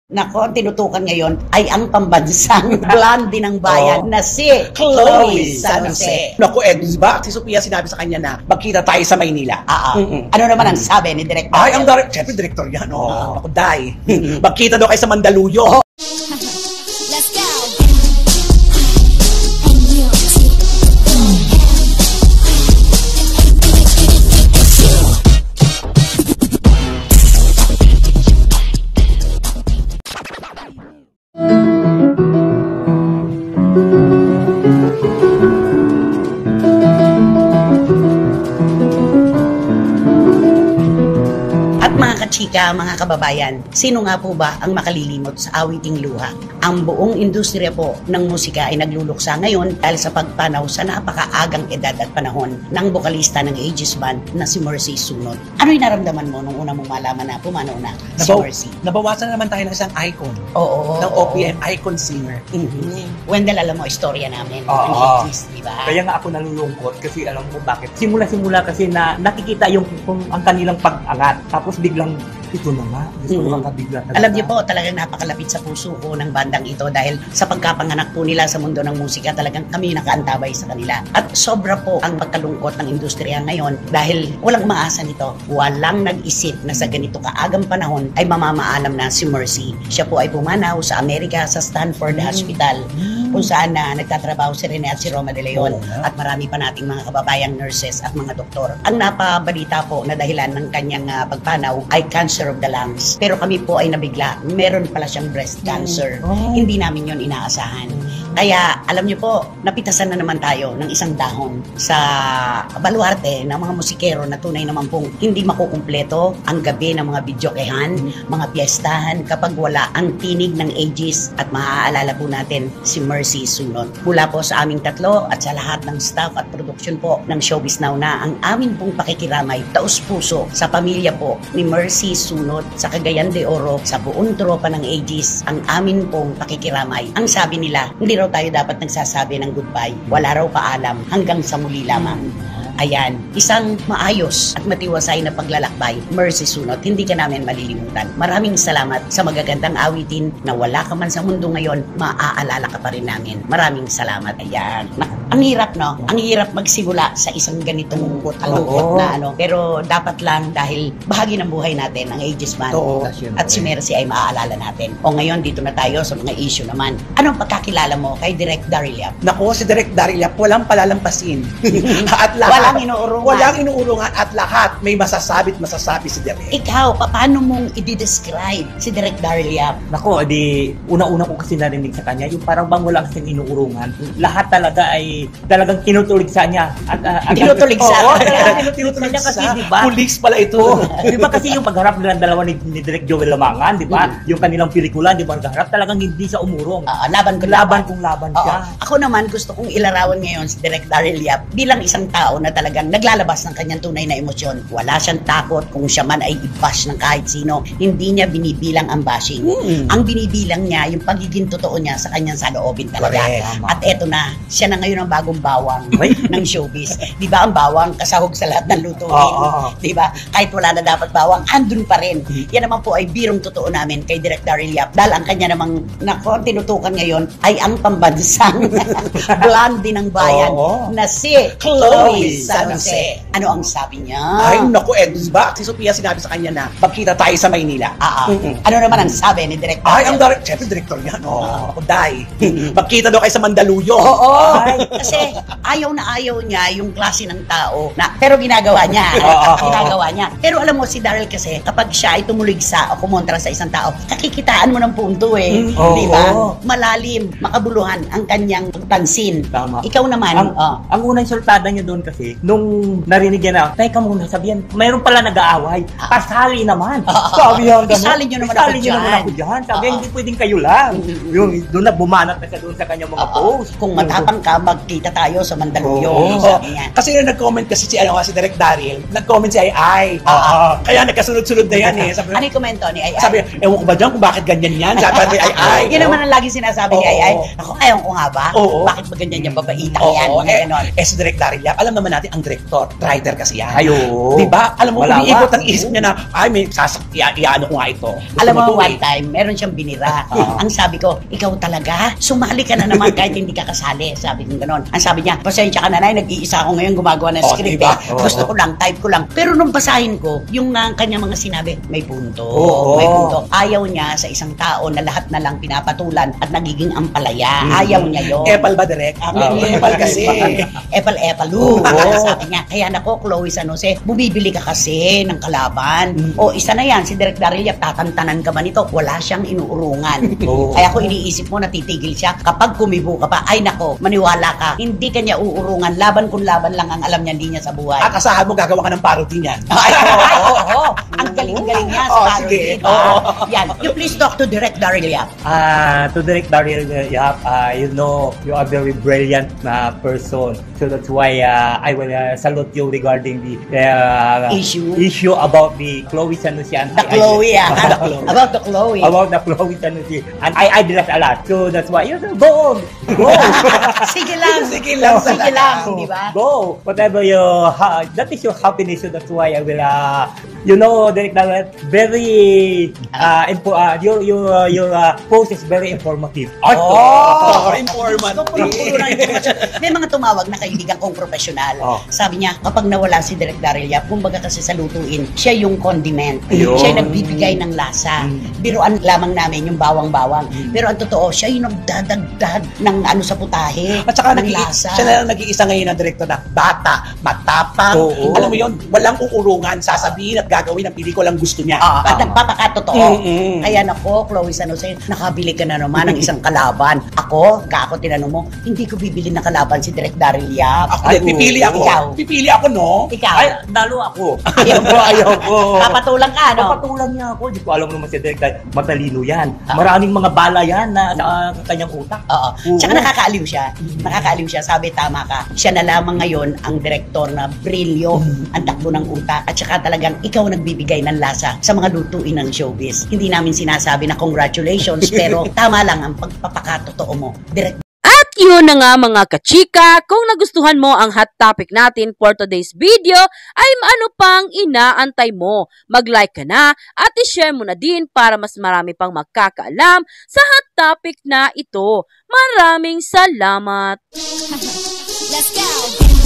Nako, ang tinutukan ngayon ay ang pambansang blondie ng bayan na si Chloe San Jose. Naku, di ba? Si Sophia sinabi sa kanya na magkita tayo sa Maynila. Ano naman ang sabi ni Director? Ay, ang siyempre director yan. Naku, Day. Magkita daw kayo sa Mandaluyong. Let's go. Chika, mga kababayan, sino nga po ba ang makalilimot sa awiting luha? Ang buong industriya po ng musika ay nagluluksa ngayon dahil sa pagpanaw sa napakaagang edad at panahon ng bokalista ng Aegis Band na si Mercy Sunod. Ano'y naramdaman mo nung una mong malaman na pumanaw na si Mercy? Nabawasan naman tayo ng isang icon. Ng OPM icon singer. Wendell, alam mo, istorya namin ng Aegis, di ba? Kaya nga ako nalulungkot kasi alam mo bakit. Simula-simula kasi na nakikita yung kung ang kanilang pag-angat. Tapos biglang ito na nga. Gusto ko bigla. Alam niyo po, talagang napakalapit sa puso ko ng bandang ito dahil sa pagkapanganak po nila sa mundo ng musika, talagang kami nakaantabay sa kanila. At sobra po ang pagkalungkot ng industriya ngayon dahil walang umaasa nito. Walang nag-isip na sa ganito kaagang panahon ay mamamaalam na si Mercy. Siya po ay pumanaw sa Amerika, sa Stanford Hospital, kung saan na nagtatrabaho si Rene at si Roma de Leon at marami pa nating mga kababayang nurses at mga doktor. Ang napabalita po na dahilan ng kanyang pagpanaw ay cancer of the lungs. Pero kami po ay nabigla. Meron pala siyang breast cancer. Hindi namin yon inaasahan. Kaya, alam niyo po, napitasan na naman tayo ng isang dahon sa baluarte ng mga musikero na tunay naman pong hindi makukumpleto ang gabi ng mga bidyokehan, mga piyestahan kapag wala ang tinig ng Aegis at maaalala po natin si Mercy Sunod. Mula po sa aming tatlo at sa lahat ng staff at production po ng Showbiz Now na ang amin pong pakikiramay, taus-puso sa pamilya po ni Mercy Sunod sa Cagayan de Oro, sa buong tropa ng Aegis, ang amin pong pakikiramay. Ang sabi nila, hindi raw tayo dapat nagsasabi ng goodbye. Wala raw paalam hanggang sa muli lamang. Ayan, isang maayos at matiwasay na paglalakbay, Mercy Sunod, hindi ka namin malilimutan. Maraming salamat sa magagandang awitin na wala ka man sa mundo ngayon, maaalala ka pa rin namin. Maraming salamat. Ayan. Ang hirap, no? Ang hirap magsimula sa isang ganitong kalungkot na ano. Pero dapat lang dahil bahagi ng buhay natin, ang Aegis Band. At si Mercy ay maaalala natin. O ngayon, dito na tayo sa mga issue naman. Anong pagkakilala mo kay Direk Daryl Yap? Naku, si Direk Daryl Yap, walang palalampasin. At lahat. Walang inuurungan. Walang inuurungan at lahat may masasabi si Direk. Ikaw, paano mong i-describe si Direk Daryl Yap? Nako, una-una ko kasi narinig sa kanya, yung parang bang wala kasing inuurungan. Lahat talaga ay talagang tinutuligsa niya. Tinutuligsa? Oo, talagang tinutuligsa niya kasi, di ba? Pulis pala ito. Di ba kasi yung pagharap nilang dalawa ni Direk Joel Lamangan, di ba? Yung kanilang pelikula, di ba? Nagharap talagang hindi siya umurong. Laban siya. Ako naman gusto kong ilarawan ngayon si Direk Daryl Yap bilang isang tao na talagang naglalabas ng kanyang tunay na emosyon. Wala siyang takot kung siya man ay i-bash ng kahit sino. Hindi niya binibilang ang bashing. Ang binibilang niya, yung pagiging totoo niya sa kanyang saloobin talaga. At eto na, siya na ngayon ang bagong bawang ng showbiz. Di ba ang bawang kasahog sa lahat ng lutuin? Di ba? Kahit wala na dapat bawang, andun pa rin. Yan naman po ay birong totoo namin kay Direk Daryl Yap. Dahil ang kanya namang tinutukan ngayon ay ang pambansang blondie ng bayan na si Chloe San Jose. Ano ang sabi niya? Ay, naku, di ba? Si Sophia sinabi sa kanya na magkita tayo sa Maynila. Ano naman ang sabi ni Direk? Ay, siyempre director yan. Naku, Day. Magkita daw kayo sa Mandaluyong. Kasi ayaw na ayaw niya yung klase ng tao na, pero ginagawa niya. Pero alam mo si Daryl kasi, kapag siya ay tumuligsa o kumontra sa isang tao, kakikitaan mo ng punto di ba? Malalim, makabuluhan ang kanyang pansin. Tama. Ikaw naman. Ang unang sultada niya doon kasi, nung narinig niya na, teka muna, sabihan, mayroon pala nag-aaway. Pasali naman. Sabi niya, Isali niyo naman ako dyan. Sabi niya, hindi pwedeng kayo lang. Yung doon na bumanat na siya doon sa kanyang mga post. Kung matapang ka, magkita tayo sa Mandaluyong. Sabi niya. Kasi nag-comment kasi si Direk Daryl, nag-comment si Ai. Kaya nagkasunod-sunod na yan Sabi, ano yung komento ni Ai? Sabi, ewan ko ba dyan kung bakit ganyan yan? Sabi ni Ai. Yan naman ang lagi sinasabi ni Ai. Ako, ayaw ko nga ba? Bakit ba ganyan yung babaita yan? Si Direk Daryl Yap, alam naman natin ang director. Writer kasi yan. Ayo. Diba? Alam mo, Malawak. umiikot ang isip niya na, ay, may iano ko nga ito. Gusto Alam mo, to one eh. time, meron siyang binira. Ang sabi ko, ikaw talaga, sumali ka na naman kahit hindi ka kasali. Sabi ko gano'n. Ang sabi niya, pasensya ka na, Nay, nag-iisa ako ngayon gumagawa ng script. Diba? Gusto ko lang, type ko lang. Pero nung basahin ko, yung kanya mga sinabi, may punto. Oo. May punto. Ayaw niya sa isang tao na lahat na lang pinapatulan at nagiging ampalaya. Ayaw niya yun. Epal ba, Direk? Epal kasi. Epal-epalu. Sabi niya, kaya nako, Chloe San Jose, bumibili ka kasi ng kalaban. O isa na yan, si Direk Daryl Yap, tatantanan ka ba nito? Wala siyang inuurungan. Oo. Kaya kung iniisip mo, natitigil siya. Kapag kumibo ka pa, ay nako, maniwala ka, hindi ka niya uurungan. Laban kung laban lang ang alam niya, hindi niya sa buhay. At asahan mo, gagawa ka ng parody niyan. Oo. Ang galing-galing niya sa parody. Sige. Diba? Yan. You please talk to Direk Daryl Yap. To Direk Daryl Yap, you know, you are very brilliant person. So that's why I will salute you regarding the Issue about the Chloe San Jose. And The Chloe, about the Chloe. About the Chloe San Jose. And I dress a lot. So that's why, go on. Go. Sige lang. Sige lang. Sige lang, di ba? Go. Whatever that is your happiness. So that's why I will, you know, Direk Daryl, very, your post is very informative. Informative. Puro na impormasyon. May mga tumawag na kaibigan kong profesional. Sabi niya, kapag nawala si Direk Daryl Yap, kumbaga kasi sa lutuin, siya yung condiment. Ayun. Siya yung nagbibigay ng lasa. Biruan lamang namin yung bawang-bawang. Pero ang totoo, siya yung nagdadagdag ng ano sa putahe, At saka ng lasa. siya na lang nag-iisa ngayon ng director na bata, matapang. Oo. Alam mo yun, walang uurungan, sasabihin at gagawin ang pelikulang gusto niya. At nagpapakatotoo. Mm-mm. Kaya nako, Chloe San Jose, nakabili ka na naman ng isang kalaban. Ako tinanong mo, hindi ko bibili ng kalaban si Direk Daryl Yap. Pipili ako. Ikaw. Pipili ako, no? Ikaw. Ay, dalo ako. Ayaw ko. Papatulang ka, no? Papatulan niya ako. Hindi ko alam naman si Direk Daryl. Matalino yan. Maraming mga bala yan na sa kanyang utak. Oo. Tsaka nakakaaliw siya. Nakakaaliw siya. Sabi, tama ka. Siya na lamang ngayon ang direktor na brilyo ang takbo ng utak. At saka talagang ikaw nagbibigay ng lasa sa mga lutuin ng showbiz. Hindi namin sinasabi na congratulations, pero tama lang ang pagpapakatotoo mo. Direct. At yun na nga mga kachika, kung nagustuhan mo ang hot topic natin for today's video, ay ano pang inaantay mo? Mag-like ka na at i-share mo na din para mas marami pang magkakaalam sa hot topic na ito. Maraming salamat! Let's go.